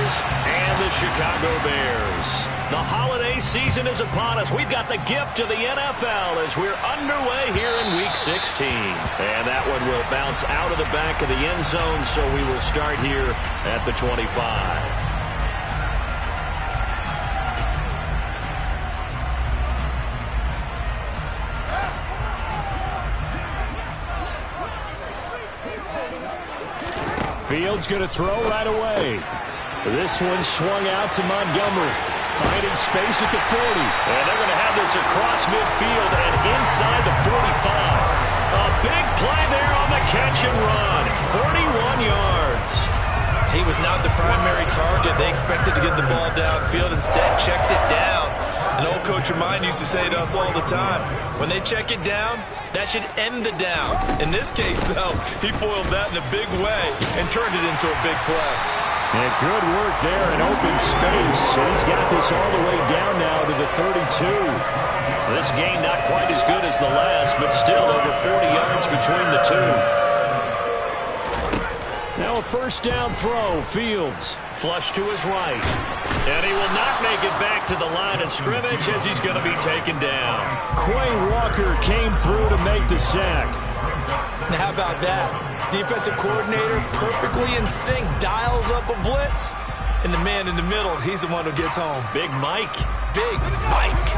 Chargers and the Chicago Bears. The holiday season is upon us. We've got the gift of the NFL as we're underway here in Week 16. And that one will bounce out of the back of the end zone, so we will start here at the 25. Fields going to throw right away. This one swung out to Montgomery. Finding space at the 40. And they're going to have this across midfield and inside the 45. A big play there on the catch and run. 41 yards. He was not the primary target. They expected to get the ball downfield. Instead, checked it down. An old coach of mine used to say to us all the time, when they check it down, that should end the down. In this case, though, he foiled that in a big way and turned it into a big play. And good work there in open space. He's got this all the way down now to the 32. This gain not quite as good as the last, but still over 40 yards between the two. Now a first down throw. Fields. Flush to his right. And he will not make it back to the line of scrimmage as he's going to be taken down. Quay Walker came through to make the sack. Now how about that? Defensive coordinator perfectly in sync, dials up a blitz. And the man in the middle, he's the one who gets home. Big Mike. Big Mike.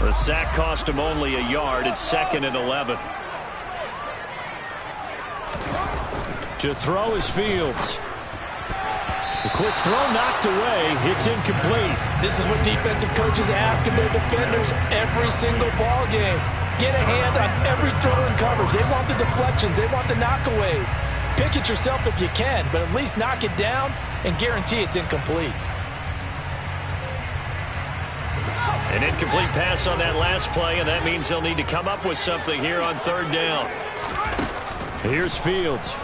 The sack cost him only a yard. It's 2nd and 11. To throw is Fields. The quick throw knocked away. It's incomplete. This is what defensive coaches ask of their defenders every single ball game. Get a hand on every throw and coverage. They want the deflections. They want the knockaways. Pick it yourself if you can, but at least knock it down and guarantee it's incomplete. An incomplete pass on that last play, and that means they'll need to come up with something here on 3rd down. Here's Fields.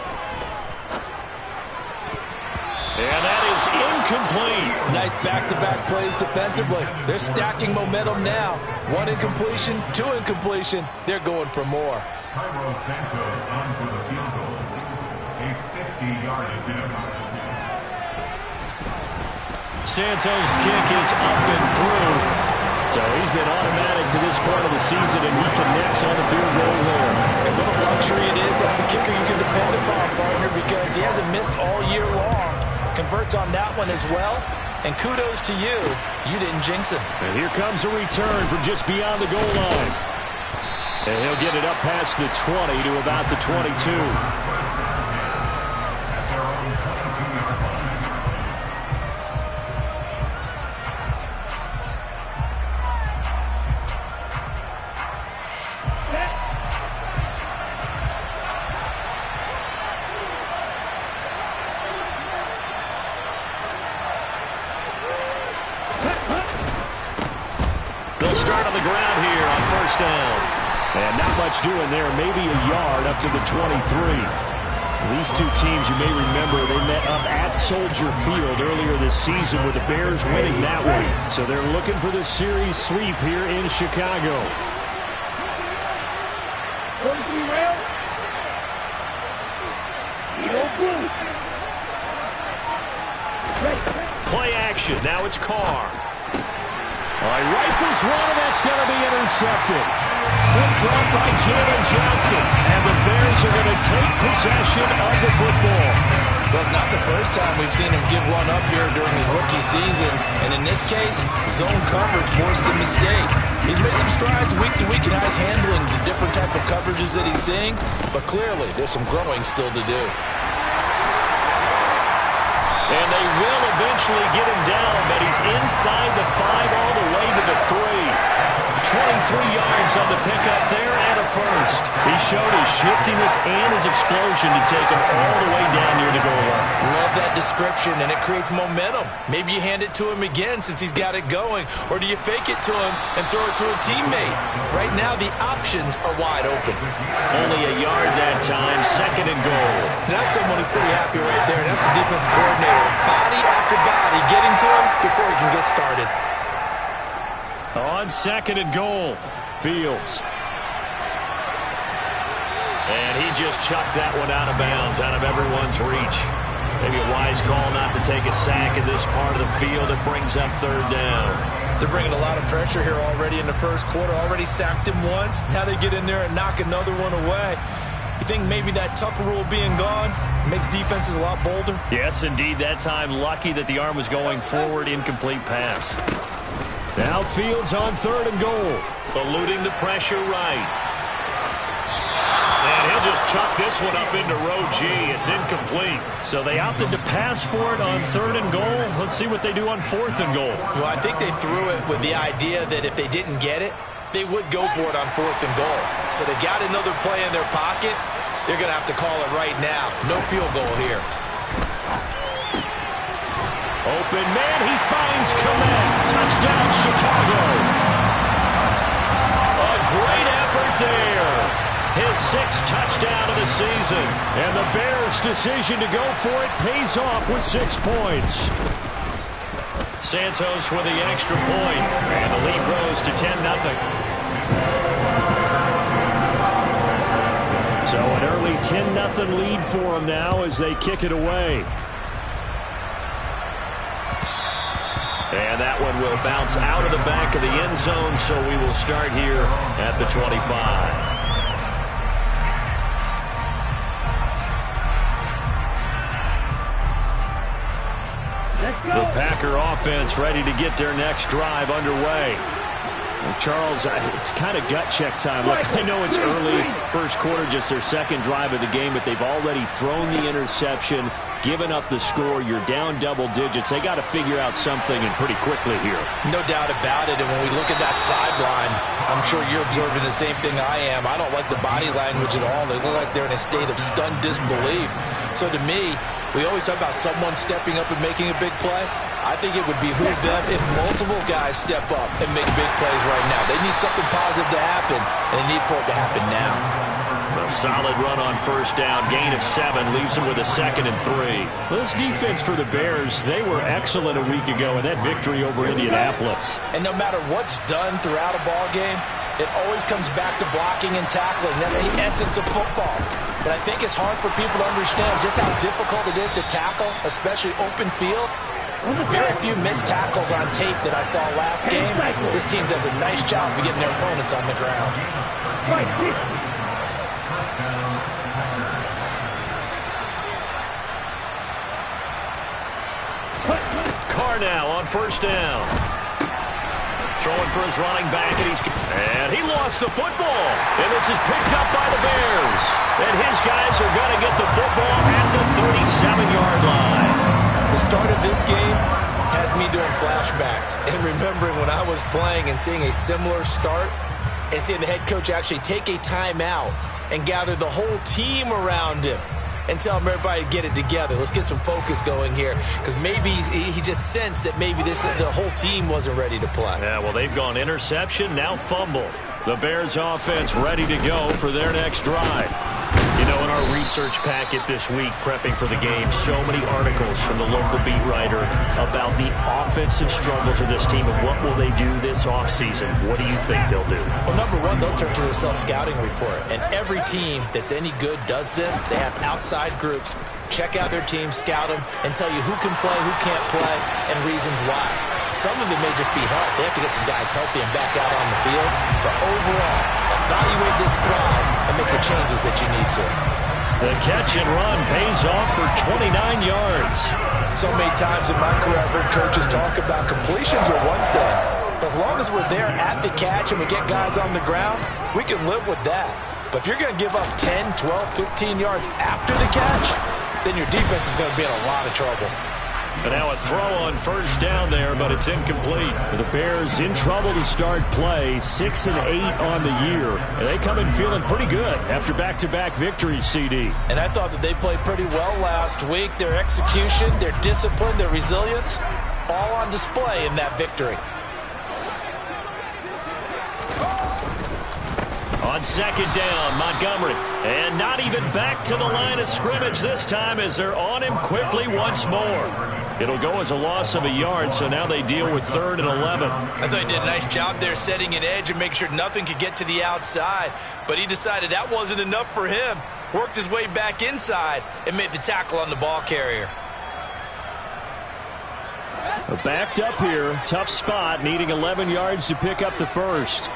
And that is incomplete. Nice back-to-back plays defensively. They're stacking momentum now. 1 incompletion, 2 incompletion. They're going for more. Carlos Santos on for the field goal. A 50-yard attempt. Santos' kick is up and through. So he's been automatic to this point of the season, and he connects on the field goal there. And what a luxury it is to have a kicker you can depend upon, partner, because he hasn't missed all year long. Converts on that one as well. And kudos to you. You didn't jinx him. And here comes a return from just beyond the goal line. And he'll get it up past the 20 to about the 22. And not much doing there, maybe a yard up to the 23. These two teams, you may remember, they met up at Soldier Field earlier this season with the Bears winning that one. So they're looking for the series sweep here in Chicago. Play action. Now it's Carr. All right, rifles one, and that's going to be intercepted. Good drop by Jalen Johnson. And the Bears are going to take possession of the football. Well, it's not the first time we've seen him give one up here during his rookie season. And in this case, zone coverage forced the mistake. He's made some strides week to week in how he's handling the different type of coverages that he's seeing. But clearly, there's some growing still to do. And they will eventually get him down, but he's inside the 5 all the way to the 3. 23 yards on the pickup there and a first. He showed his shiftiness and his explosion to take him all the way down near the goal line. Love that description, and it creates momentum. Maybe you hand it to him again since he's got it going, or do you fake it to him and throw it to a teammate? Right now, the options are wide open. Only a yard that time, 2nd and goal. That's someone who's pretty happy right there, and that's the defense coordinator. Body after body, getting to him before he can get started. On 2nd and goal, Fields. And he just chucked that one out of bounds, out of everyone's reach. Maybe a wise call not to take a sack in this part of the field. It brings up third down. They're bringing a lot of pressure here already in the first quarter. Already sacked him once. Now they get in there and knock another one away. You think maybe that Tucker rule being gone makes defenses a lot bolder? Yes, indeed. That time, lucky that the arm was going forward. Incomplete pass. Now Fields on third and goal. Eluding the pressure right. And he'll just chuck this one up into row G. It's incomplete. So they opted to pass for it on third and goal. Let's see what they do on fourth and goal. Well, I think they threw it with the idea that if they didn't get it, they would go for it on fourth and goal. So they got another play in their pocket. They're going to have to call it right now. No field goal here. Open man, he finds Kmet. Touchdown, Chicago. A great effort there. His sixth touchdown of the season. And the Bears' decision to go for it pays off with 6 points. Santos with the extra point. And the lead grows to 10-0. So an early 10-0 lead for them now as they kick it away. And that one will bounce out of the back of the end zone, so we will start here at the 25. The Packer offense ready to get their next drive underway. Well, Charles, it's kind of gut check time. Look, I know it's early, first quarter, just their second drive of the game, but they've already thrown the interception, given up the score. You're down double digits. They got to figure out something, and pretty quickly here. No doubt about it, and when we look at that sideline, I'm sure you're observing the same thing I am. I don't like the body language at all. They look like they're in a state of stunned disbelief. So to me, we always talk about someone stepping up and making a big play. I think it would behoove them if multiple guys step up and make big plays right now. They need something positive to happen, and they need for it to happen now. A solid run on first down. Gain of 7 leaves them with a 2nd and 3. Well, this defense for the Bears, they were excellent a week ago in that victory over Indianapolis. And no matter what's done throughout a ball game, it always comes back to blocking and tackling. That's the essence of football. But I think it's hard for people to understand just how difficult it is to tackle, especially open field. Very few missed tackles on tape that I saw last game. This team does a nice job of getting their opponents on the ground. Carr now on first down. Throwing for his running back, and he lost the football. And this is picked up by the Bears. And his guys are going to get the football at the 37-yard line. The start of this game has me doing flashbacks and remembering when I was playing and seeing a similar start and seeing the head coach actually take a timeout and gather the whole team around him and tell him everybody to get it together. Let's get some focus going here, because maybe he just sensed that maybe the whole team wasn't ready to play. Yeah, well, they've gone interception, now fumble. The Bears offense ready to go for their next drive. You know, in our research packet this week, prepping for the game, so many articles from the local beat writer about the offensive struggles of this team and what will they do this offseason. What do you think they'll do? Well, number one, they'll turn to a self-scouting report. And every team that's any good does this. They have outside groups. Check out their team, scout them, and tell you who can play, who can't play, and reasons why. Some of it may just be health. They have to get some guys healthy and back out on the field. But overall, evaluate this squad and make the changes that you need to. The catch and run pays off for 29 yards. So many times in my career, I've heard coaches talk about completions are one thing. But as long as we're there at the catch and we get guys on the ground, we can live with that. But if you're going to give up 10, 12, 15 yards after the catch, then your defense is going to be in a lot of trouble. And now a throw on first down there, but it's incomplete. The Bears in trouble to start play, 6-8 on the year. And they come in feeling pretty good after back-to-back victories, CD. And I thought that they played pretty well last week. Their execution, their discipline, their resilience, all on display in that victory. On second down, Montgomery. And not even back to the line of scrimmage this time as they're on him quickly once more. It'll go as a loss of a yard, so now they deal with 3rd and 11. I thought he did a nice job there setting an edge and make sure nothing could get to the outside. But he decided that wasn't enough for him. Worked his way back inside and made the tackle on the ball carrier. Backed up here. Tough spot. Needing 11 yards to pick up the first.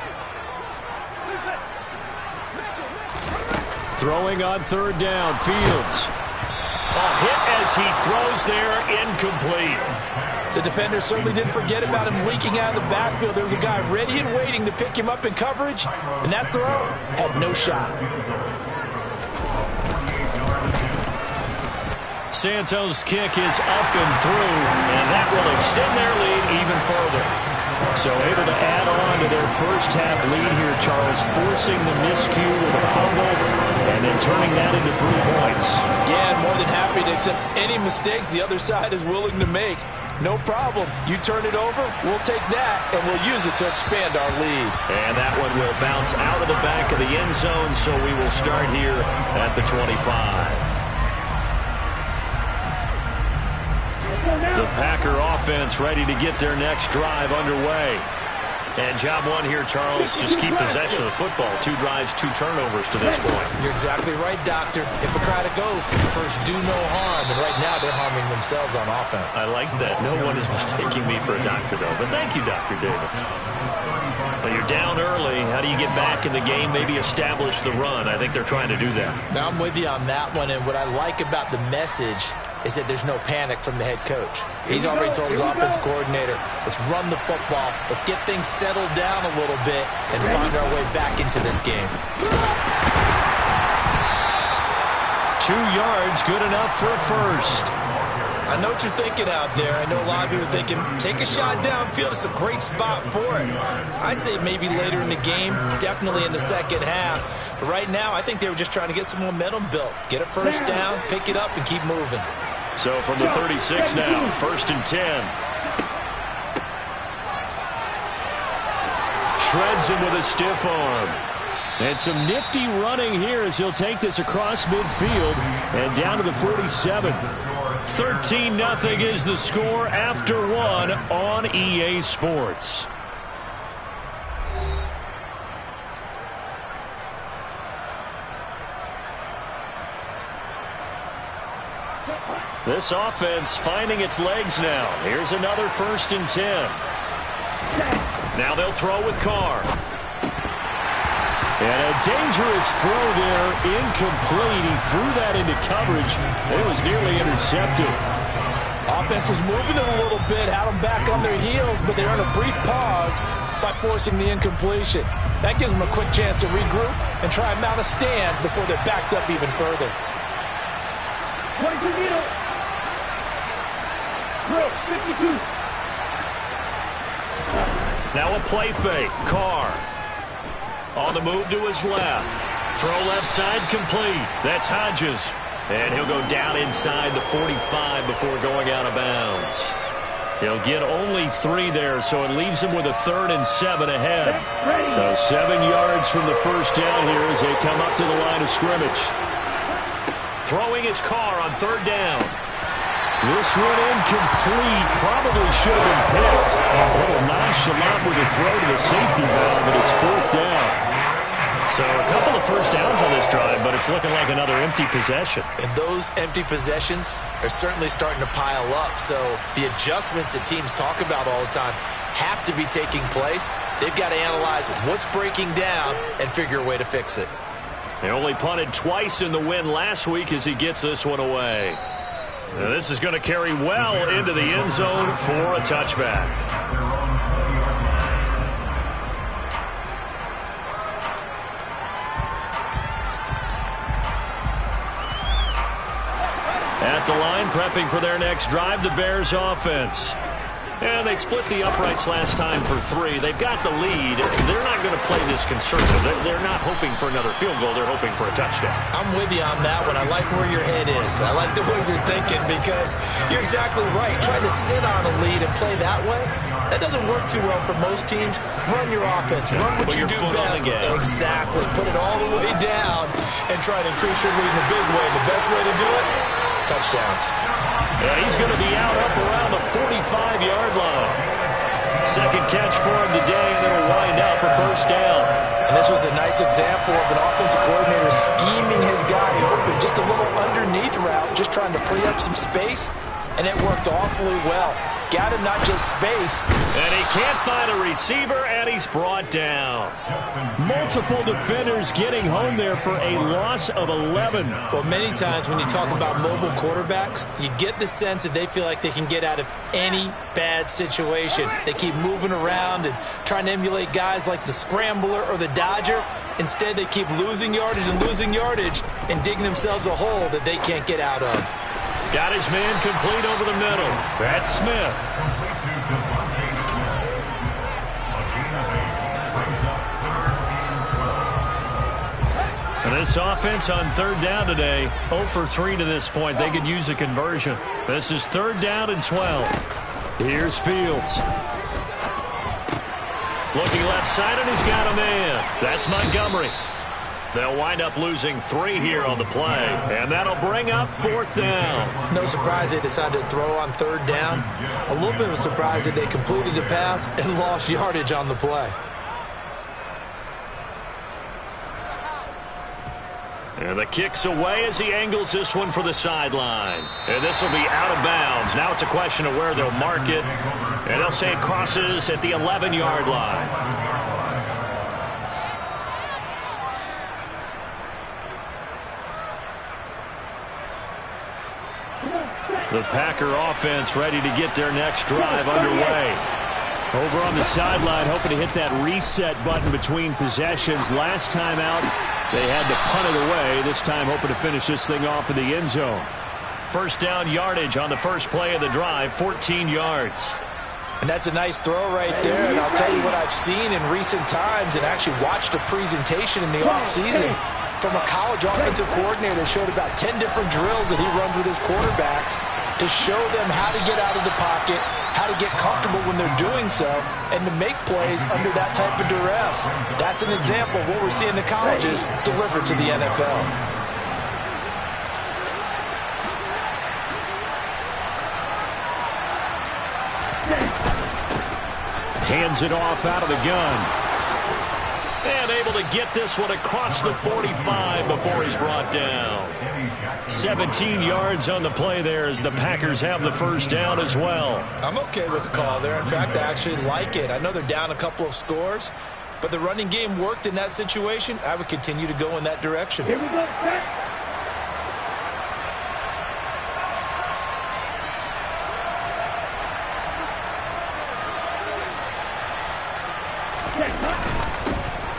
Throwing on third down. Fields. A hit as he throws there. Incomplete. The defender certainly didn't forget about him leaking out of the backfield. There was a guy ready and waiting to pick him up in coverage, and that throw had no shot. Santos' kick is up and through, and that will extend their lead even further. So able to add on to their first half lead here, Charles, forcing the miscue with a fumble and then turning that into 3 points. Yeah, more than happy to accept any mistakes the other side is willing to make. No problem. You turn it over, we'll take that, and we'll use it to expand our lead. And that one will bounce out of the back of the end zone, so we will start here at the 25. The Packer offense ready to get their next drive underway. And job one here, Charles, just keep possession of the football. 2 drives, 2 turnovers to this point. You're exactly right, Doctor. Hippocratic oath. First, do no harm. And right now, they're harming themselves on offense. I like that. No one is mistaking me for a doctor, though. But thank you, Dr. Davis. But you're down early. How do you get back in the game, maybe establish the run? I think they're trying to do that. Now, I'm with you on that one. And what I like about the message is that there's no panic from the head coach. He's already told his offensive coordinator, let's run the football, let's get things settled down a little bit and find our way back into this game. 2 yards, good enough for a first. I know what you're thinking out there. I know a lot of you are thinking, take a shot downfield. It's a great spot for it. I'd say maybe later in the game, definitely in the second half. But right now, I think they were just trying to get some momentum built. Get a first down, pick it up, and keep moving. So from the 36 now, 1st and 10. Shreds him with a stiff arm. And some nifty running here as he'll take this across midfield and down to the 47. 13-0 is the score after 1 on EA Sports. This offense finding its legs now. Here's another 1st and 10. Now they'll throw with Carr. And a dangerous throw there, incomplete. He threw that into coverage. It was nearly intercepted. Offense was moving it a little bit, had them back on their heels, but they earned a brief pause by forcing the incompletion. That gives them a quick chance to regroup and try and mount a stand before they're backed up even further. 22 meter. 52. Now a play fake. Carr on the move to his left. Throw left side complete. That's Hodges. And he'll go down inside the 45 before going out of bounds. He'll get only 3 there, so it leaves him with a 3rd and 7 ahead. So 7 yards from the first down here as they come up to the line of scrimmage. Throwing his Carr on 3rd down. This one incomplete. Probably should have been picked. A little nonchalant with a throw to the safety valve, but it's 4th down. So a couple of first downs on this drive, but it's looking like another empty possession. And those empty possessions are certainly starting to pile up. So the adjustments that teams talk about all the time have to be taking place. They've got to analyze what's breaking down and figure a way to fix it. They only punted twice in the win last week as he gets this one away. Now this is going to carry well into the end zone for a touchback. At the line, prepping for their next drive, the Bears offense. And they split the uprights last time for 3. They've got the lead. They're not going to play this conservative. They're not hoping for another field goal. They're hoping for a touchdown. I'm with you on that one. I like where your head is. I like the way you're thinking because you're exactly right. Trying to sit on a lead and play that way, that doesn't work too well for most teams. Run your offense. Run what you do best. Exactly. Put it all the way down and try to increase your lead in a big way. The best way to do it, touchdowns. Yeah, he's going to be out up around the 45-yard line. Second catch for him today, and it'll wind up a first down. And this was a nice example of an offensive coordinator scheming his guy open. Just a little underneath route, just trying to free up some space, and it worked awfully well. out him, not just space. And he can't find a receiver, and he's brought down. Multiple defenders getting home there for a loss of 11. Well, many times when you talk about mobile quarterbacks, you get the sense that they feel like they can get out of any bad situation. They keep moving around and trying to emulate guys like the Scrambler or the Dodger. Instead, they keep losing yardage and digging themselves a hole that they can't get out of. Got his man complete over the middle. That's Smith. And this offense on third down today, 0 for 3 to this point. They could use a conversion. This is 3rd down and 12. Here's Fields. Looking left side, and he's got a man. That's Montgomery. They'll wind up losing 3 here on the play, and that'll bring up 4th down. No surprise they decided to throw on 3rd down. A little bit of a surprise that they completed the pass and lost yardage on the play. And the kick's away as he angles this one for the sideline. And this will be out of bounds. Now it's a question of where they'll mark it. And they'll say it crosses at the 11-yard line. The Packer offense ready to get their next drive underway. Over on the sideline, hoping to hit that reset button between possessions. Last time out, they had to punt it away. This time, hoping to finish this thing off in the end zone. 1st down yardage on the first play of the drive, 14 yards. And that's a nice throw right there. And I'll tell you what I've seen in recent times and actually watched a presentation in the offseason from a college offensive coordinator that showed about 10 different drills that he runs with his quarterbacks to show them how to get out of the pocket, how to get comfortable when they're doing so, and to make plays under that type of duress. That's an example of what we're seeing the colleges deliver to the NFL. Hands it off out of the gun. And able to get this one across the 45 before he's brought down. 17 yards on the play there as the Packers have the 1st down as well. I'm okay with the call there. In fact, I actually like it. I know they're down a couple of scores, but the running game worked in that situation. I would continue to go in that direction. Here we go.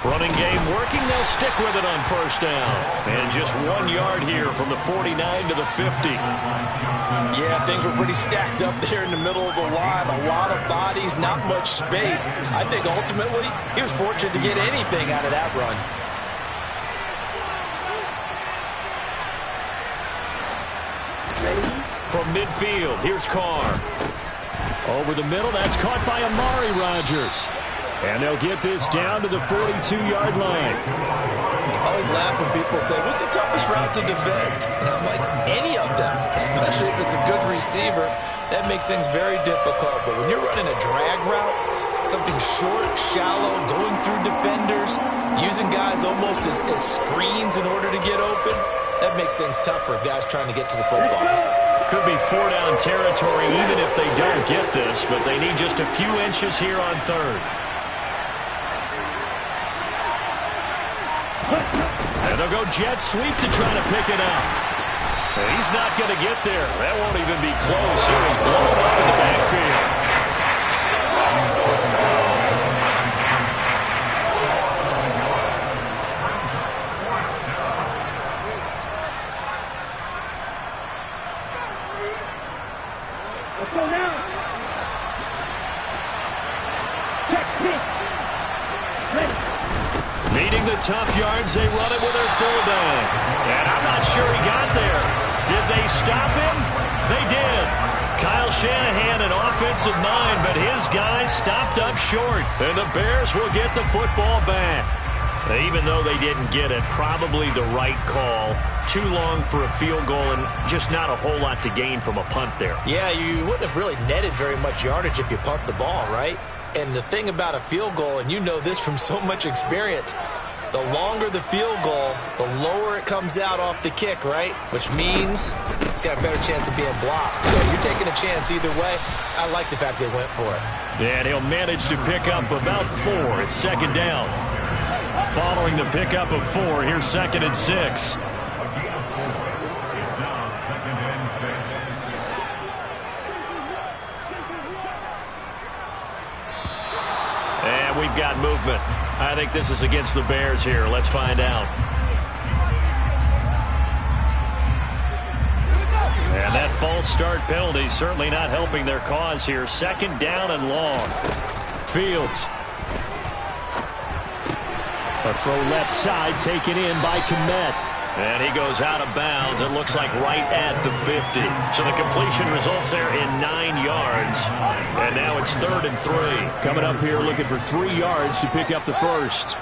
Running game working, they'll stick with it on 1st down. And just 1 yard here from the 49 to the 50. Yeah, things were pretty stacked up there in the middle of the line. A lot of bodies, not much space. I think ultimately he was fortunate to get anything out of that run. From midfield, here's Carr. Over the middle, that's caught by Amari Rodgers. And they'll get this down to the 42-yard line. I always laugh when people say, what's the toughest route to defend? And I'm like, any of them, especially if it's a good receiver. That makes things very difficult. But when you're running a drag route, something short, shallow, going through defenders, using guys almost as screens in order to get open, that makes things tough for guys trying to get to the football. Could be 4-down territory even if they don't get this, but they need just a few inches here on 3rd. And they'll go jet sweep to try to pick it up. And he's not going to get there. That won't even be close. He was blown up in the backfield. Let's go now. Check, pick. Ready. Needing the tough yards, they run it with their fullback. And I'm not sure he got there. Did they stop him? They did. Kyle Shanahan, an offensive mind, but his guys stopped up short. And the Bears will get the football back. Even though they didn't get it, probably the right call. Too long for a field goal and just not a whole lot to gain from a punt there. Yeah, you wouldn't have really netted very much yardage if you punt the ball, right? And the thing about a field goal, and you know this from so much experience, the longer the field goal, the lower it comes out off the kick, right? Which means it's got a better chance of being blocked. So you're taking a chance either way. I like the fact they went for it. And he'll manage to pick up about 4. It's second down. Following the pickup of 4, here's 2nd and 6. And we've got movement. I think this is against the Bears here. Let's find out. And that false start penalty certainly not helping their cause here. 2nd down and long. Fields. A throw left side taken in by Kmet. And he goes out of bounds. It looks like right at the 50. So the completion results there in 9 yards. And now it's 3rd and 3. Coming up here looking for 3 yards to pick up the first.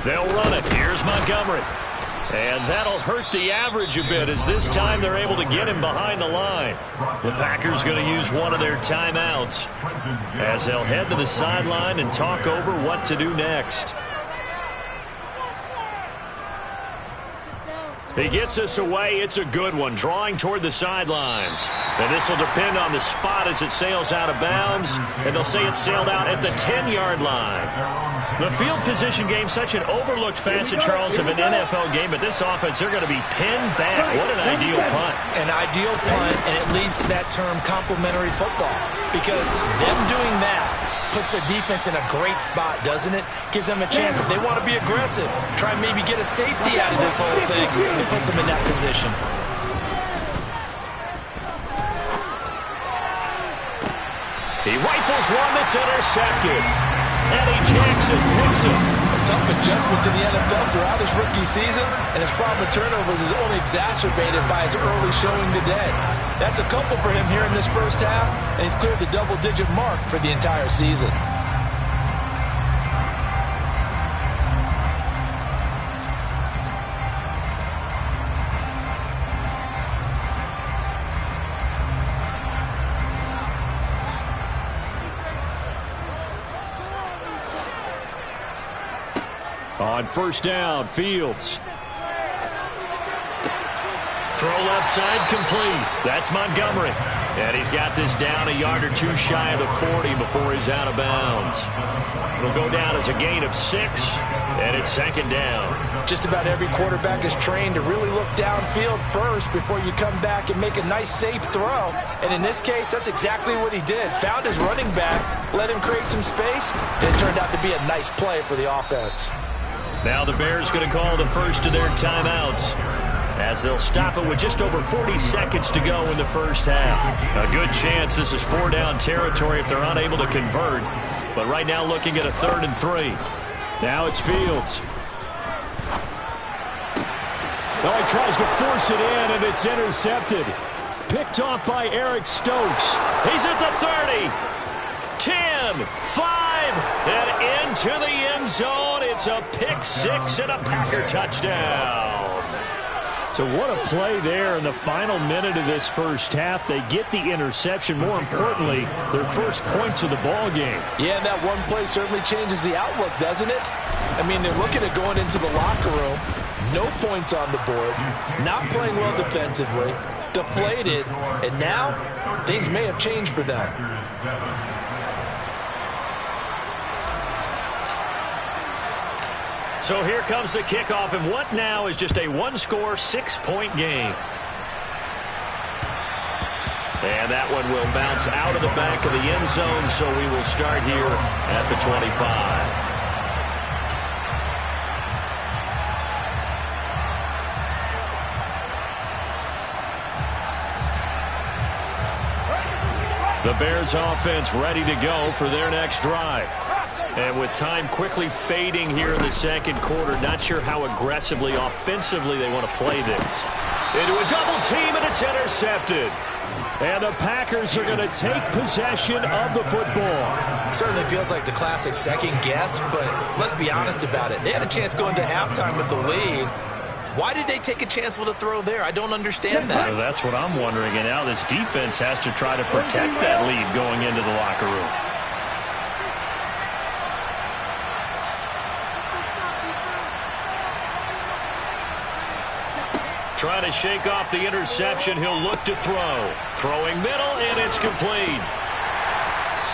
They'll run it. Here's Montgomery. And that'll hurt the average a bit as this time they're able to get him behind the line. The Packers going to use one of their timeouts as they'll head to the sideline and talk over what to do next. He gets us away. It's a good one, drawing toward the sidelines. And this will depend on the spot as it sails out of bounds. And they'll say it sailed out at the 10-yard line. The field position game, such an overlooked facet, Charles, of an NFL game. But this offense, they're going to be pinned back. What an ideal punt. An ideal punt, and it leads to that term complementary football. Because them doing that puts their defense in a great spot, doesn't it? Gives them a chance. If they want to be aggressive, try and maybe get a safety out of this whole thing, it puts them in that position. He rifles one that's intercepted. Eddie Jackson picks him. A tough adjustment to the NFL throughout his rookie season, and his problem with turnovers is only exacerbated by his early showing today. That's a couple for him here in this first half, and he's cleared the double-digit mark for the entire season. On first down, Fields. Throw left side complete. That's Montgomery. And he's got this down a yard or 2 shy of the 40 before he's out of bounds. It'll go down as a gain of 6, and it's 2nd down. Just about every quarterback is trained to really look downfield first before you come back and make a nice, safe throw. And in this case, that's exactly what he did. Found his running back, let him create some space, and it turned out to be a nice play for the offense. Now the Bears going to call the first of their timeouts as they'll stop it with just over 40 seconds to go in the first half. A good chance this is 4-down territory if they're unable to convert. But right now looking at a 3rd and 3. Now it's Fields. Oh, he tries to force it in, and it's intercepted. Picked off by Eric Stokes. He's at the 30. 10, 5, and into the end zone. It's a pick 6 and a Packer touchdown. So what a play there in the final minute of this first half. They get the interception. More importantly, their first points of the ball game. Yeah, and that one play certainly changes the outlook, doesn't it? I mean, they're looking at going into the locker room. No points on the board. Not playing well defensively. Deflated. And now, things may have changed for them. So here comes the kickoff, and what now is just a 1-score, 6-point game. And that one will bounce out of the back of the end zone, so we will start here at the 25. The Bears offense ready to go for their next drive. And with time quickly fading here in the second quarter, not sure how aggressively, offensively they want to play this. Into a double team, and it's intercepted. And the Packers are going to take possession of the football. Certainly feels like the classic second guess, but let's be honest about it. They had a chance going to halftime with the lead. Why did they take a chance with a throw there? I don't understand that. Well, that's what I'm wondering. And now this defense has to try to protect that lead going into the locker room. Trying to shake off the interception. He'll look to throw. Throwing middle, and it's complete.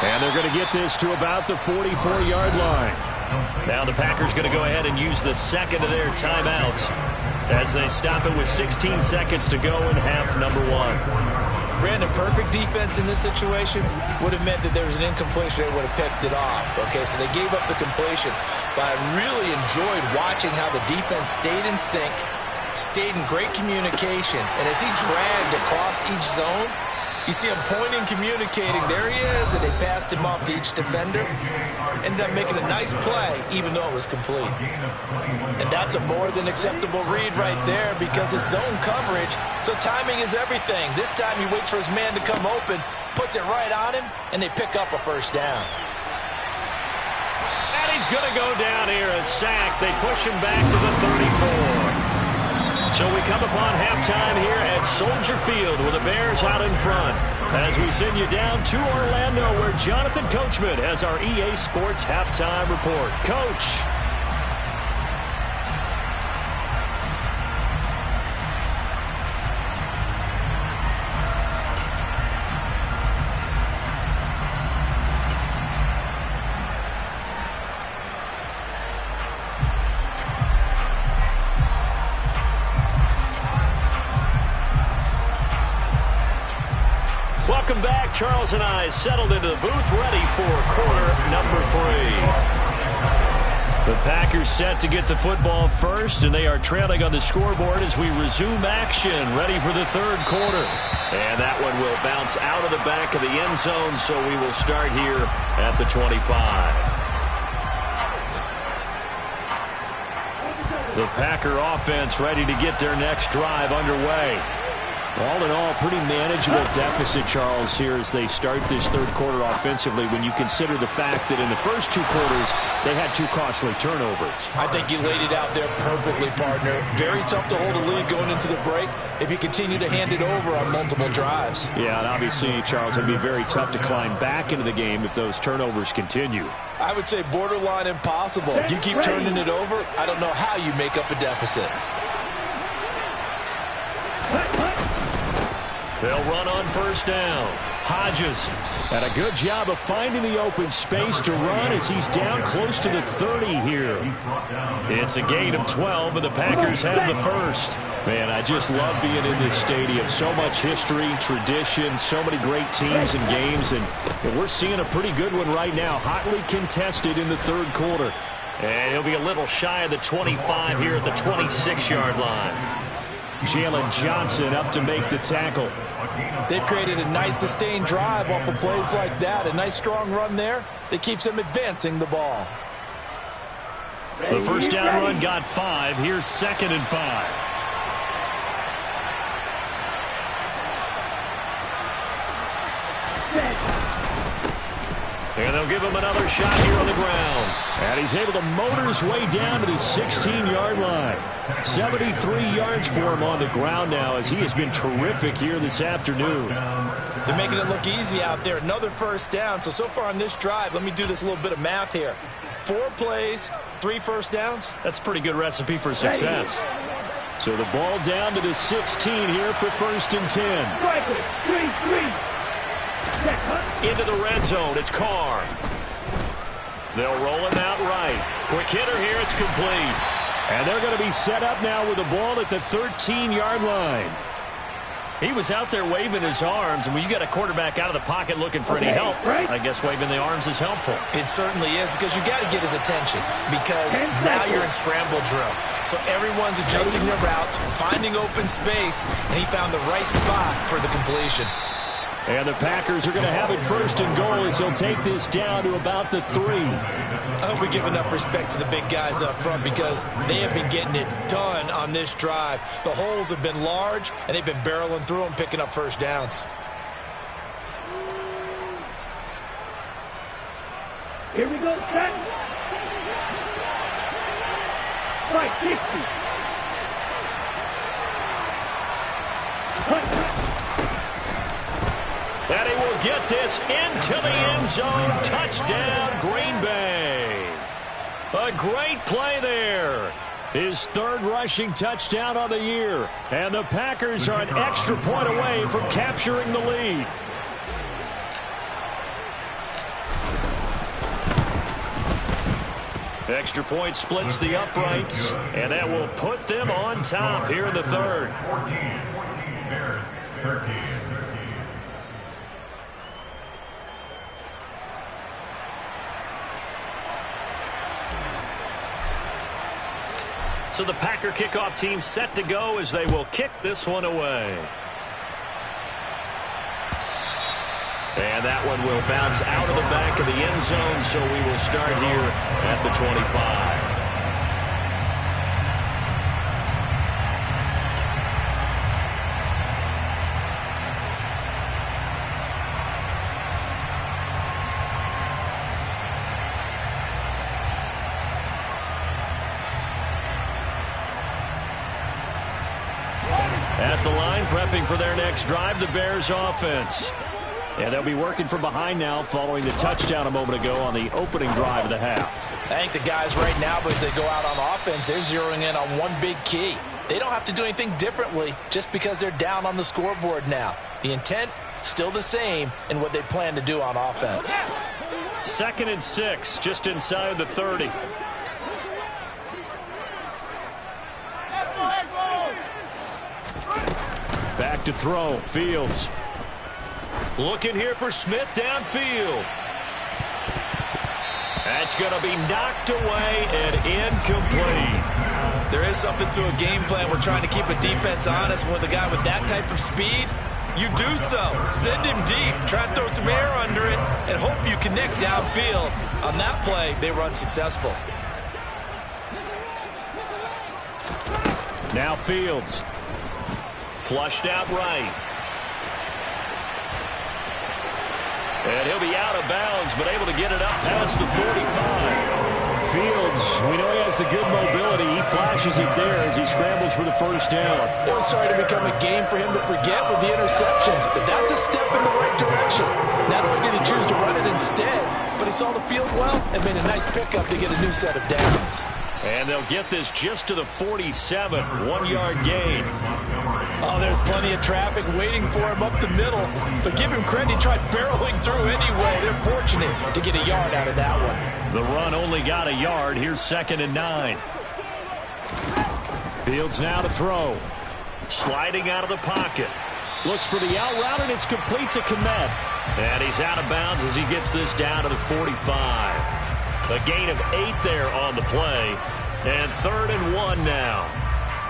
And they're going to get this to about the 44-yard line. Now the Packers going to go ahead and use the second of their timeouts as they stop it with 16 seconds to go in half number 1. Brandon, perfect defense in this situation would have meant that there was an incompletion. They would have picked it off. Okay, so they gave up the completion. But I really enjoyed watching how the defense stayed in sync, stayed in great communication. And as he dragged across each zone, you see him pointing, communicating. There he is, and they passed him off to each defender. Ended up making a nice play, even though it was complete. And that's a more than acceptable read right there because it's zone coverage, so timing is everything. This time he waits for his man to come open, puts it right on him, and they pick up a first down. And he's going to go down here, a sack. They push him back to the 34. So we come upon halftime here at Soldier Field with the Bears out in front as we send you down to Orlando where Jonathan Coachman has our EA Sports halftime report. Coach. Welcome back. Charles and I settled into the booth, ready for quarter number 3. The Packers set to get the football first, and they are trailing on the scoreboard as we resume action, ready for the third quarter. And that one will bounce out of the back of the end zone, so we will start here at the 25. The Packer offense ready to get their next drive underway. All in all, pretty manageable deficit, Charles, here as they start this third quarter offensively when you consider the fact that in the first two quarters, they had 2 costly turnovers. I think you laid it out there perfectly, partner. Very tough to hold a lead going into the break if you continue to hand it over on multiple drives. Yeah, and obviously, Charles, it'd be very tough to climb back into the game if those turnovers continue. I would say borderline impossible. You keep turning it over, I don't know how you make up a deficit. They'll run on first down. Hodges. And a good job of finding the open space to run as he's down close to the 30 here. It's a gain of 12, and the Packers have the first. Man, I just love being in this stadium. So much history, tradition, so many great teams and games, and we're seeing a pretty good one right now, hotly contested in the third quarter. And he'll be a little shy of the 25 here at the 26-yard line. Jalen Johnson up to make the tackle. They've created a nice sustained drive off of plays like that. A nice strong run there that keeps them advancing the ball. The first down run got 5. Here's 2nd and 5. And they'll give him another shot here on the ground. And he's able to motor his way down to the 16-yard line. 73 yards for him on the ground now as he has been terrific here this afternoon. They're making it look easy out there. Another first down. So far on this drive, let me do this little bit of math here. 4 plays, 3 first downs. That's a pretty good recipe for success. So the ball down to the 16 here for 1st and 10. Into the red zone, it's Carr. They'll roll him out right. Quick hitter here, it's complete. And they're going to be set up now with the ball at the 13-yard line. He was out there waving his arms, and when you got a quarterback out of the pocket looking for any help, I guess waving the arms is helpful. It certainly is, because you got to get his attention, because now you're in scramble drill. So everyone's adjusting their routes, finding open space, and he found the right spot for the completion. And the Packers are going to have it 1st and goal as he'll take this down to about the 3. I hope we give enough respect to the big guys up front because they have been getting it done on this drive. The holes have been large, and they've been barreling through them, picking up first downs. Here we go, set. Right, 50. And he will get this into the end zone. Touchdown, Green Bay. A great play there. His third rushing touchdown on the year. And the Packers are an extra point away from capturing the lead. Extra point splits the uprights, and that will put them on top here in the third. 14, Bears 13. So the Packer kickoff team set to go as they will kick this one away. And that one will bounce out of the back of the end zone, so we will start here at the 25. At the line, prepping for their next drive, the Bears offense. And they'll be working from behind now following the touchdown a moment ago on the opening drive of the half. I think the guys right now, as they go out on offense, they're zeroing in on one big key. They don't have to do anything differently just because they're down on the scoreboard now. The intent, still the same in what they plan to do on offense. 2nd and 6, just inside the 30. Back to throw, Fields. Looking here for Smith downfield. That's going to be knocked away and incomplete. There is something to a game plan. We're trying to keep a defense honest. With a guy with that type of speed, you do so. Send him deep. Try and throw some air under it and hope you connect downfield. On that play, they were unsuccessful. Now Fields. Flushed out right. And he'll be out of bounds, but able to get it up past the 45. Fields, we know he has the good mobility. He flashes it there as he scrambles for the first down. It was starting to become a game for him to forget with the interceptions, but that's a step in the right direction. Not only did he choose to run it instead, but he saw the field well and made a nice pickup to get a new set of downs. And they'll get this just to the 47, 1-yard gain. Oh, there's plenty of traffic waiting for him up the middle. But give him credit, he tried barreling through anyway. They're fortunate to get a yard out of that one. The run only got a yard. Here's 2nd and 9. Fields now to throw. Sliding out of the pocket. Looks for the out route, and it's complete to Kmet. And he's out of bounds as he gets this down to the 45. A gain of 8 there on the play. And 3rd and 1 now.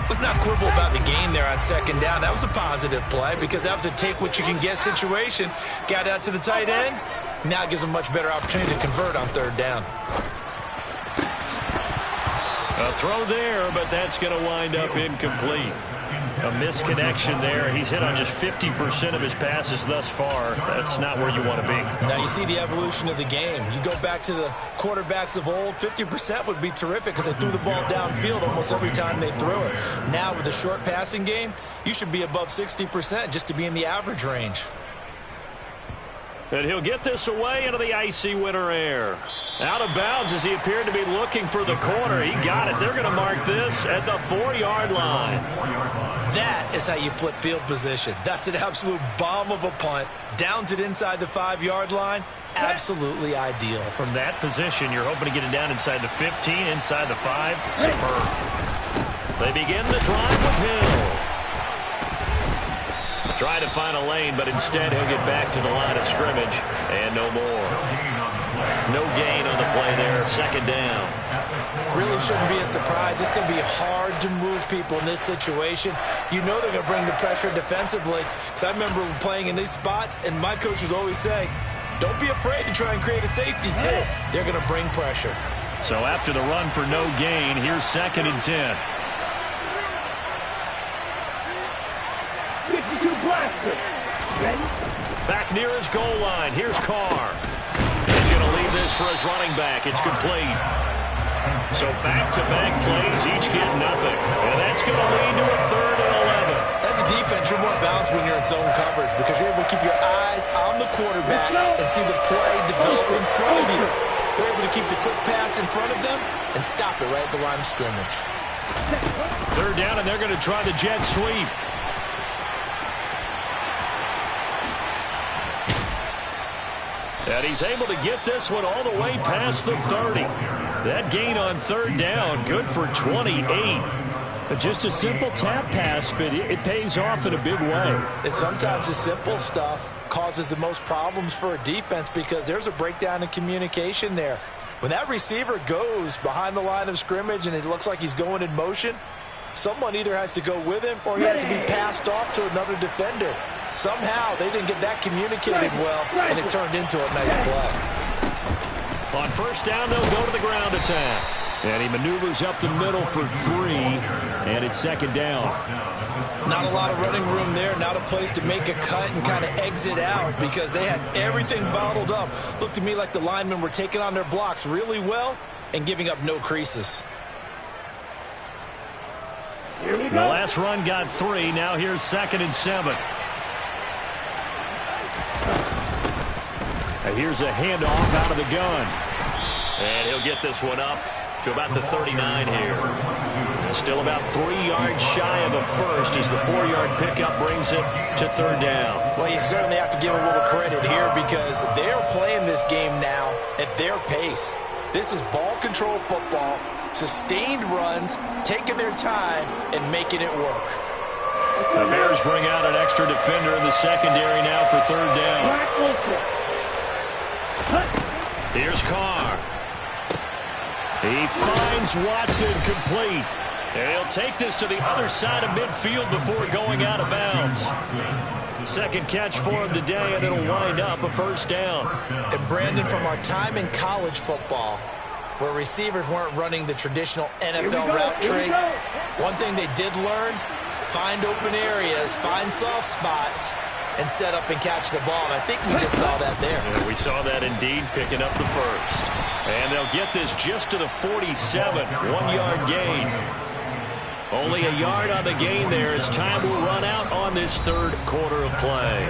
Let's not quibble about the gain there on 2nd down. That was a positive play because that was a take-what-you-can-get situation. Got out to the tight end. Now it gives them a much better opportunity to convert on 3rd down. A throw there, but that's going to wind up incomplete. A misconnection there. He's hit on just 50% of his passes thus far. That's not where you want to be. Now you see the evolution of the game. You go back to the quarterbacks of old, 50% would be terrific because they threw the ball downfield almost every time they threw it. Now with the short passing game, you should be above 60% just to be in the average range. And he'll get this away into the icy winter air. Out of bounds as he appeared to be looking for the corner. He got it. They're going to mark this at the 4-yard line. That is how you flip field position. That's an absolute bomb of a punt. Downs it inside the 5-yard line. Absolutely ideal. From that position, you're hoping to get it down inside the 15, inside the 5. Superb. They begin the drive with Hill. Trying to find a lane, but instead he'll get back to the line of scrimmage. And no more. No gain on the play there. 2nd down. Really shouldn't be a surprise. It's going to be hard to move people in this situation. You know they're going to bring the pressure defensively. Because I remember playing in these spots, and my coach would always say, don't be afraid to try and create a safety, too. They're going to bring pressure. So after the run for no gain, here's 2nd and 10. 52 blaster. Back near his goal line. Here's Carr. He's going to leave this for his running back. It's complete. So back-to-back plays, each get nothing. And that's going to lead to a 3rd and 11. As a defense, you're more balanced when you're in zone coverage because you're able to keep your eyes on the quarterback and see the play develop in front of you. They're able to keep the quick pass in front of them and stop it right at the line of scrimmage. Third down, and they're going to try the jet sweep. And he's able to get this one all the way past the 30. That gain on third down, good for 28. Just a simple tap pass, but it pays off in a big way. And sometimes the simple stuff causes the most problems for a defense because there's a breakdown in communication there. When that receiver goes behind the line of scrimmage and it looks like he's going in motion, someone either has to go with him or he has to be passed off to another defender. Somehow they didn't get that communicated well, and it turned into a nice play. On first down, they'll go to the ground attack. And he maneuvers up the middle for 3, and it's second down. Not a lot of running room there, not a place to make a cut and kind of exit out because they had everything bottled up. Looked to me like the linemen were taking on their blocks really well and giving up no creases. The last run got 3. Now here's 2nd and 7. And here's a handoff out of the gun. And he'll get this one up to about the 39 here. Still about 3 yards shy of a first as the 4-yard pickup brings it to third down. Well, you certainly have to give a little credit here because they're playing this game now at their pace. This is ball control football, sustained runs, taking their time, and making it work. The Bears bring out an extra defender in the secondary now for third down. Here's Carr. He finds Watson complete. And he'll take this to the other side of midfield before going out of bounds. Second catch for him today, and it'll wind up a first down. And Brandon, from our time in college football, where receivers weren't running the traditional NFL route tree, one thing they did learn, find open areas, find soft spots, and set up and catch the ball. And I think we just saw that there. Yeah, we saw that indeed, picking up the first. And they'll get this just to the 47, 1-yard gain. Only a yard on the gain there as time will run out on this third quarter of play.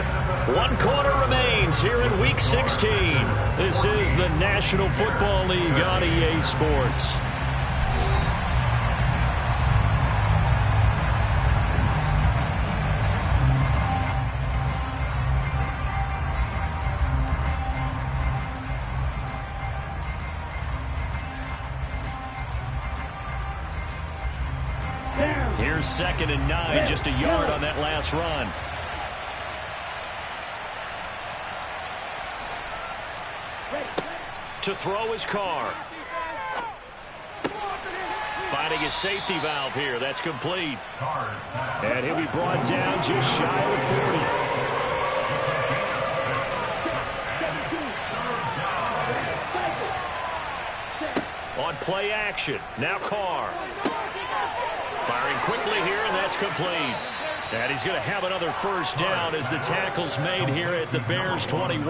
1 quarter remains here in Week 16. This is the National Football League on EA Sports. Here's 2nd and 9, just a yard on that last run. To throw his Carr. Finding his safety valve here. That's complete. And he'll be brought down just shy of the 40. On play action. Now Carr. Firing quickly here, and that's complete. And he's going to have another first down as the tackle's made here at the Bears 21.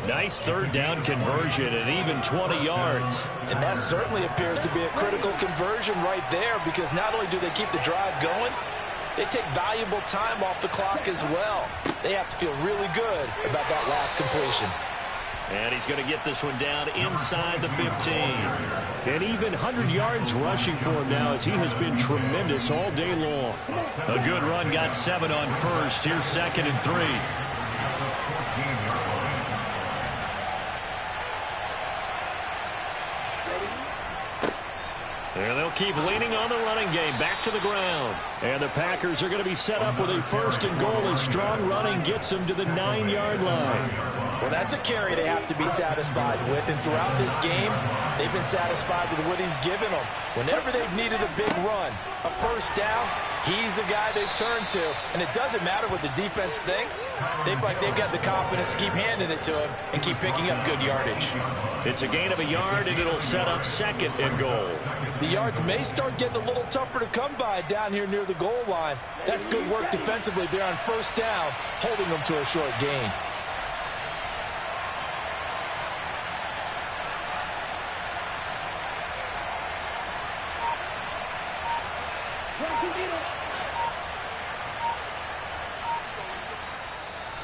Nice third down conversion and even 20 yards. And that certainly appears to be a critical conversion right there because not only do they keep the drive going, they take valuable time off the clock as well. They have to feel really good about that last completion. And he's going to get this one down inside the 15. And even 100 yards rushing for him now as he has been tremendous all day long. A good run, got 7 on first. Here's 2nd and 3. And they'll keep leaning on the running game. Back to the ground. And the Packers are going to be set up with a 1st and goal as strong running gets them to the 9-yard line. Well, that's a carry they have to be satisfied with. And throughout this game, they've been satisfied with what he's given them. Whenever they've needed a big run, a first down, he's the guy they've turned to. And it doesn't matter what the defense thinks. They've got the confidence to keep handing it to him and keep picking up good yardage. It's a gain of a yard, and it'll set up 2nd and goal. The yards may start getting a little tougher to come by down here near the goal line. That's good work defensively there on first down, holding them to a short gain.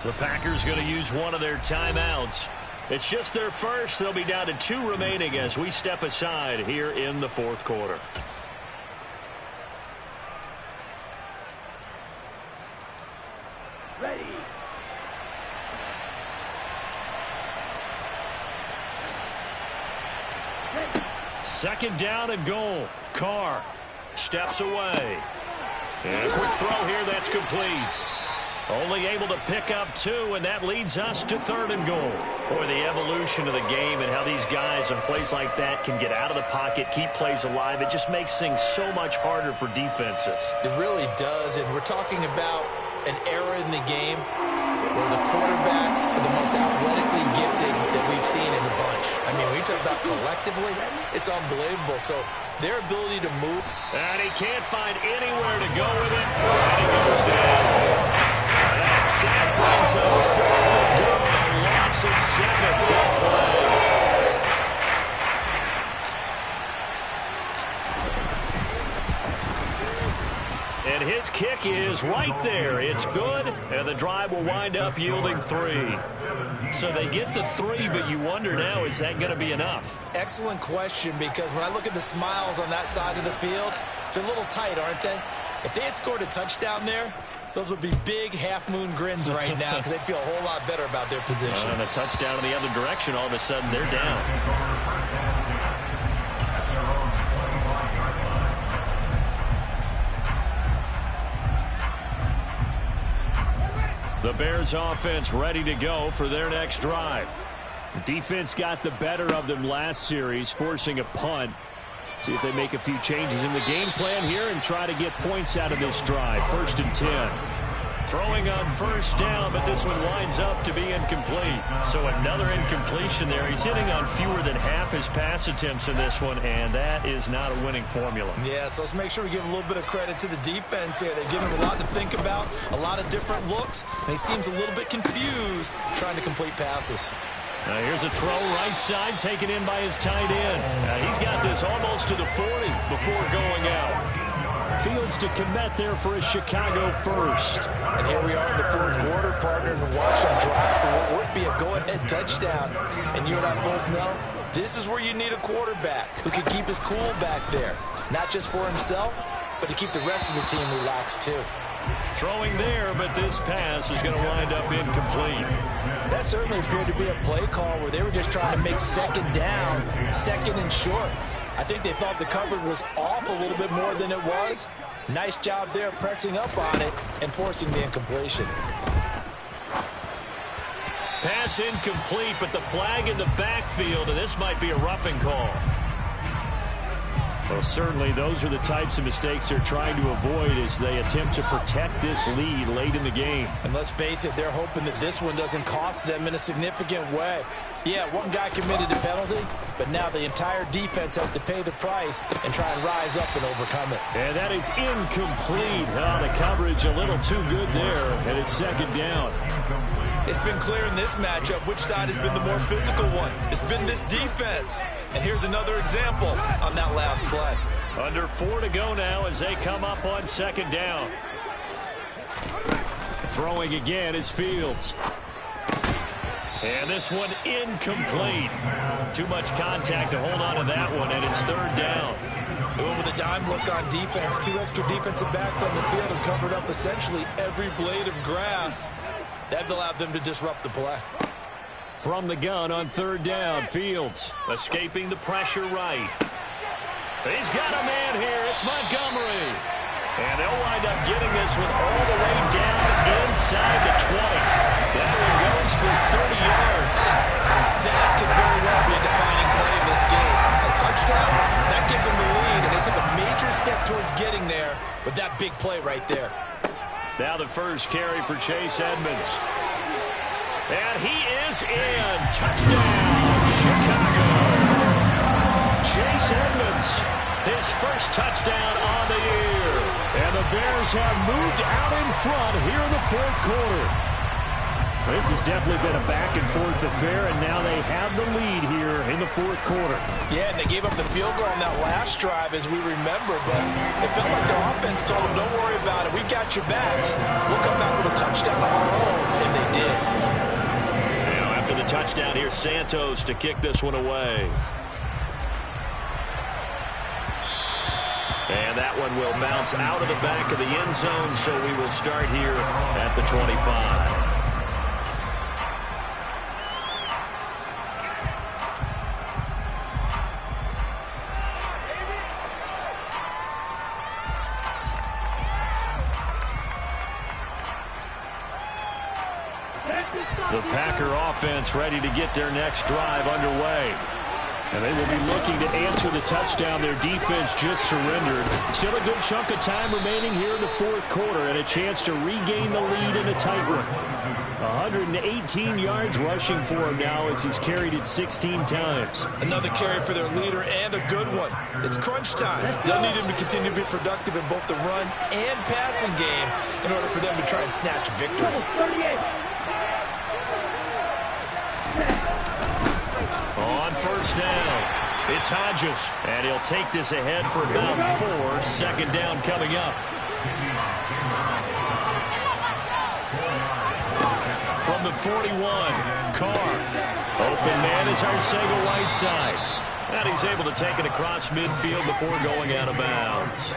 The Packers going to use one of their timeouts. It's just their first. They'll be down to 2 remaining as we step aside here in the 4th quarter. Ready. Second down and goal. Carr steps away. And a quick throw here that's complete. Only able to pick up 2, and that leads us to 3rd and goal. Boy, the evolution of the game and how these guys in plays like that can get out of the pocket, keep plays alive, it just makes things so much harder for defenses. It really does, and we're talking about an era in the game where the quarterbacks are the most athletically gifted that we've seen in a bunch. I mean, when you talk about collectively, it's unbelievable. So their ability to move. And he can't find anywhere to go with it. And he goes down. That sack brings up 4th and goal. A loss at 7. Big play. And his kick is right there. It's good, and the drive will wind up yielding 3. So they get the 3, but you wonder now, is that going to be enough? Excellent question, because when I look at the smiles on that side of the field, they're a little tight, aren't they? If they had scored a touchdown there, those would be big half-moon grins right now because they'd feel a whole lot better about their position. And a touchdown in the other direction, all of a sudden they're down. The Bears offense ready to go for their next drive. Defense got the better of them last series, forcing a punt. See if they make a few changes in the game plan here and try to get points out of this drive. 1st and 10. Throwing on 1st down, but this one winds up to be incomplete. So another incompletion there. He's hitting on fewer than half his pass attempts in this one, and that is not a winning formula. Yeah, so let's make sure we give a little bit of credit to the defense here. They give him a lot to think about, a lot of different looks, and he seems a little bit confused trying to complete passes. Now here's a throw right side taken in by his tight end. He's got this almost to the 40 before going out. Fields to commit there for a Chicago first. And here we are in the 4th quarter, partner, and watch them drive for what would be a go-ahead touchdown. And you and I both know this is where you need a quarterback who can keep his cool back there. Not just for himself, but to keep the rest of the team relaxed too. Throwing there, but this pass is going to wind up incomplete. That certainly appeared to be a play call where they were just trying to make 2nd down, 2nd and short. I think they thought the coverage was off a little bit more than it was. Nice job there pressing up on it and forcing the incompletion. Pass incomplete, but the flag in the backfield, and this might be a roughing call. Well, certainly those are the types of mistakes they're trying to avoid as they attempt to protect this lead late in the game. And let's face it, they're hoping that this one doesn't cost them in a significant way. Yeah, one guy committed a penalty, but now the entire defense has to pay the price and try and rise up and overcome it. And that is incomplete. Oh, the coverage a little too good there, and it's 2nd down. It's been clear in this matchup which side has been the more physical one. It's been this defense. And here's another example on that last play. Under 4 to go now as they come up on 2nd down. Throwing again is Fields. And this one incomplete. Too much contact to hold on to that one, and it's 3rd down. Going with a dime look on defense. 2 extra defensive backs on the field and covered up essentially every blade of grass. That allowed them to disrupt the play. From the gun on 3rd down, Fields. Escaping the pressure right. He's got a man here. It's Montgomery. And they'll wind up getting this one all the way down inside the 20. That one goes for 30 yards. That could very well be a defining play in this game. A touchdown, that gives them the lead, and they took a major step towards getting there with that big play right there. Now the first carry for Chase Edmonds. And he is in. Touchdown, Chicago. Chase Edmonds, his first touchdown on the year. And the Bears have moved out in front here in the 4th quarter. This has definitely been a back-and-forth affair, and now they have the lead here in the 4th quarter. Yeah, and they gave up the field goal on that last drive, as we remember, but it felt like their offense told them, don't worry about it, we got your backs. We'll come back with a touchdown of our own, and they did. Now, after the touchdown, here's Santos to kick this one away. And that one will bounce out of the back of the end zone, so we will start here at the 25. The Packer offense ready to get their next drive underway. And they will be looking to answer the touchdown their defense just surrendered. Still a good chunk of time remaining here in the fourth quarter and a chance to regain the lead in a tight one. 118 yards rushing for him now as he's carried it 16 times. Another carry for their leader and a good one. It's crunch time. They'll need him to continue to be productive in both the run and passing game in order for them to try and snatch victory. 38. On first down, it's Hodges, and he'll take this ahead for about 4. Second down coming up. From the 41, Carr. Open man is Arcega-Whiteside. And he's able to take it across midfield before going out of bounds.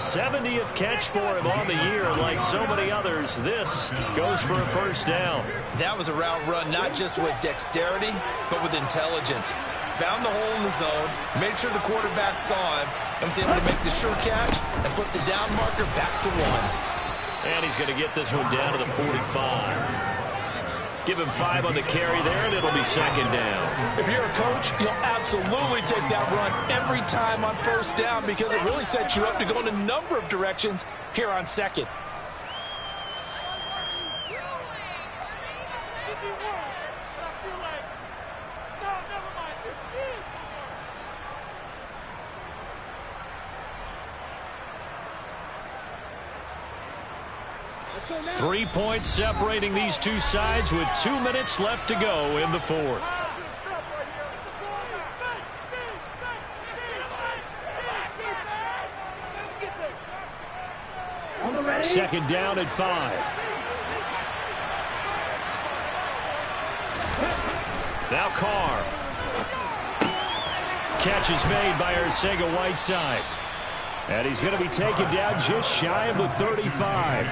70th catch for him on the year, and like so many others, this goes for a first down. That was a route run not just with dexterity, but with intelligence. Found the hole in the zone, made sure the quarterback saw him, and was able to make the sure catch and flip the down marker back to 1. And he's going to get this one down to the 45. Give him 5 on the carry there, and it'll be second down. If you're a coach, you'll absolutely take that run every time on first down because it really sets you up to go in a number of directions here on second. Three points separating these two sides with 2 minutes left to go in the fourth. Second down at 5. Now Carr. Catch is made by Arcega-Whiteside. And he's going to be taken down just shy of the 35.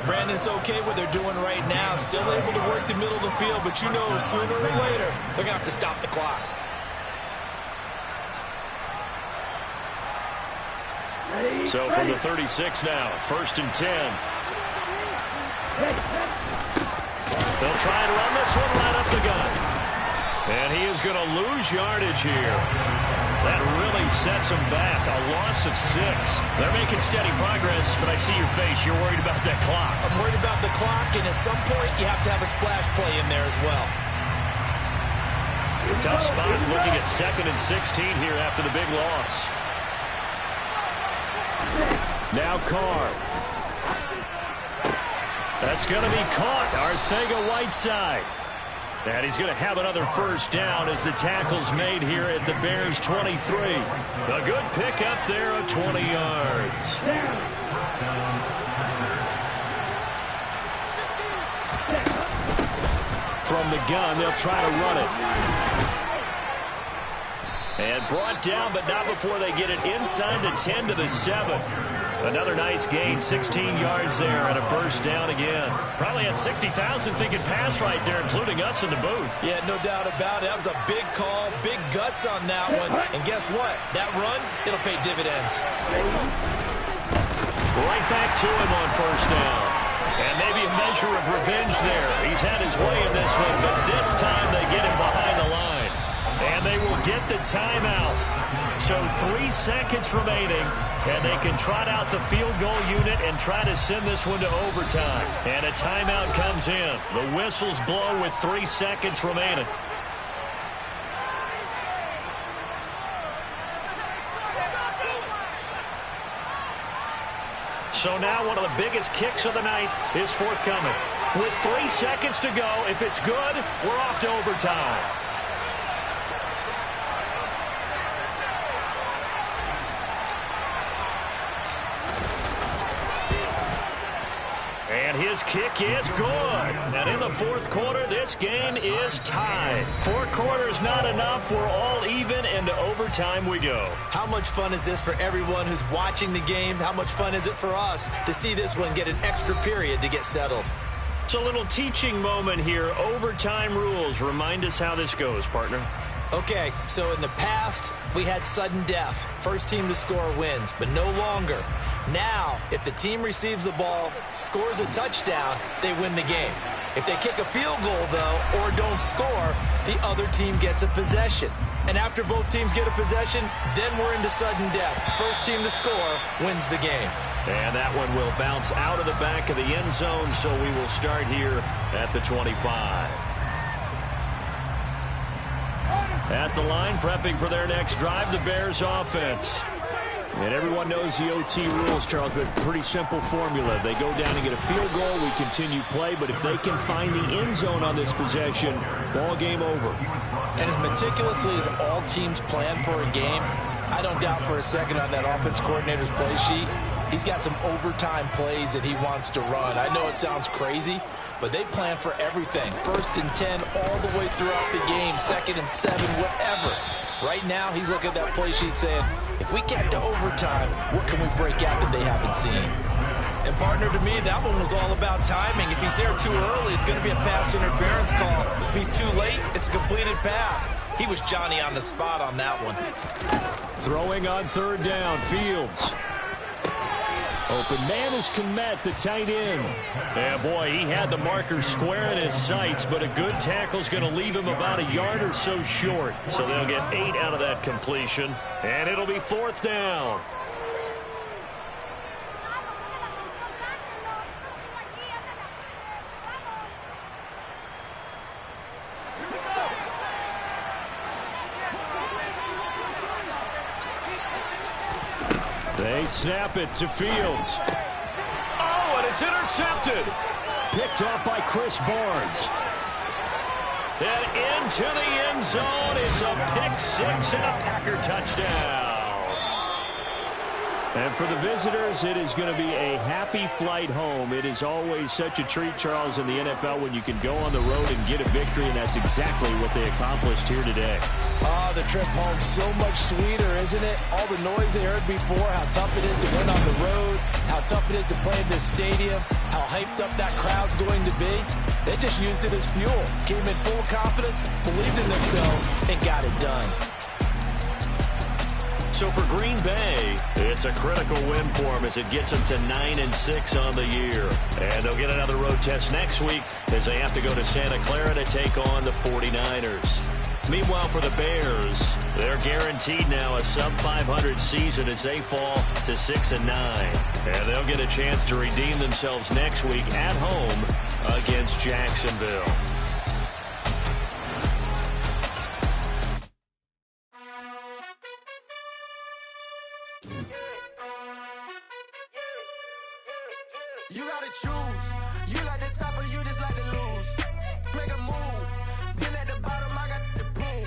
Brandon, it's okay what they're doing right now. Still able to work the middle of the field, but you know sooner or later they're going to have to stop the clock. So from the 36 now, first and 10. They'll try and run this one right up the gut. And he is going to lose yardage here. That really sets him back. A loss of 6. They're making steady progress, but I see your face. You're worried about that clock. I'm worried about the clock, and at some point you have to have a splash play in there as well. Tough spot looking at second and 16 here after the big loss. Now Carr. That's going to be caught. Arcega-Whiteside. And he's going to have another first down as the tackle's made here at the Bears' 23. A good pickup there of 20 yards. From the gun, they'll try to run it. And brought down, but not before they get it inside the 10 to the 7. Another nice gain, 16 yards there, and a first down again. Probably had 60,000 thinking pass right there, including us in the booth. Yeah, no doubt about it. That was a big call, big guts on that one. And guess what? That run, it'll pay dividends. Right back to him on first down. And maybe a measure of revenge there. He's had his way in this one, but this time they get him behind the line. And they will get the timeout. So 3 seconds remaining, and they can trot out the field goal unit and try to send this one to overtime. And a timeout comes in. The whistles blow with 3 seconds remaining. So now one of the biggest kicks of the night is forthcoming. With 3 seconds to go, if it's good, we're off to overtime. His kick is good. And in the fourth quarter, this game is tied. 4 quarters not enough. We're all even, and to overtime we go. How much fun is this for everyone who's watching the game? How much fun is it for us to see this one get an extra period to get settled? It's a little teaching moment here. Overtime rules. Remind us how this goes, partner. Okay, so in the past, we had sudden death. First team to score wins, but no longer. Now, if the team receives the ball, scores a touchdown, they win the game. If they kick a field goal, though, or don't score, the other team gets a possession. And after both teams get a possession, then we're into sudden death. First team to score wins the game. And that one will bounce out of the back of the end zone, so we will start here at the 25. At the line, prepping for their next drive, the Bears offense. And everyone knows the OT rules, Charles, but pretty simple formula. They go down and get a field goal, we continue play, but if they can find the end zone on this possession, ball game over. And as meticulously as all teams plan for a game, I don't doubt for a second on that offense coordinator's play sheet, he's got some overtime plays that he wants to run. I know it sounds crazy, but they plan for everything. 1st and 10 all the way throughout the game, 2nd and 7, whatever. Right now, he's looking at that play sheet saying, if we get to overtime, what can we break out that they haven't seen? And partner, to me, that one was all about timing. If he's there too early, it's going to be a pass interference call. If he's too late, it's a completed pass. He was Johnny on the spot on that one. Throwing on 3rd down, Fields. Open man is Kmet, the tight end. Yeah, boy, he had the marker square in his sights, but a good tackle's going to leave him about a yard or so short. So they'll get 8 out of that completion, and it'll be 4th down. They snap it to Fields. Oh, and it's intercepted. Picked off by Chris Barnes. And into the end zone. It's a pick 6 and a Packer touchdown. And for the visitors, it is going to be a happy flight home. It is always such a treat, Charles, in the NFL when you can go on the road and get a victory, and that's exactly what they accomplished here today. Oh, the trip home so much sweeter, isn't it? All the noise they heard before, how tough it is to win on the road, how tough it is to play in this stadium, how hyped up that crowd's going to be. They just used it as fuel, came in full confidence, believed in themselves, and got it done. So for Green Bay, it's a critical win for them as it gets them to 9-6 on the year. And they'll get another road test next week as they have to go to Santa Clara to take on the 49ers. Meanwhile, for the Bears, they're guaranteed now a sub-500 season as they fall to 6-9. And they'll get a chance to redeem themselves next week at home against Jacksonville. You gotta choose.